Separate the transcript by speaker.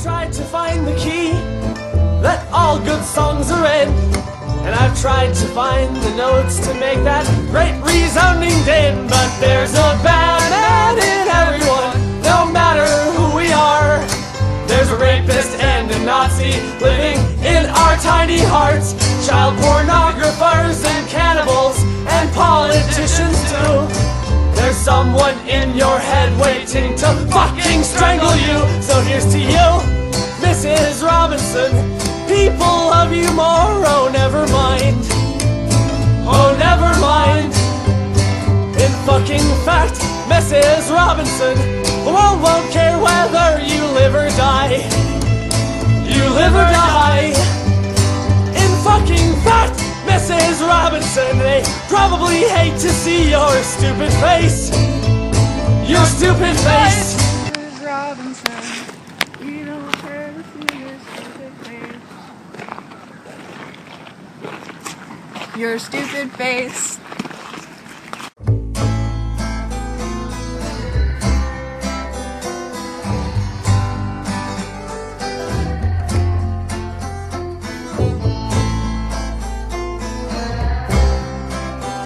Speaker 1: tried to find the key that all good songs are in, and I've tried to find the notes to make that great resounding din. But there's a bad man in everyone, no matter who we are. There's a rapist and a Nazi living in our tiny hearts, child pornographers and cannibals and politicians too. There's someone in your head waiting to fucking strangle you. So here's to you, Mrs. Robinson. People love you more, oh never mind. Oh never mind. In fucking fact, Mrs. Robinson, the world won't care whether you live or die. You live or die. In fucking fact, Mrs. Robinson, they probably hate to see your stupid face. Your stupid face.
Speaker 2: Mrs. Robinson, we don't care to see your stupid face. Your stupid face.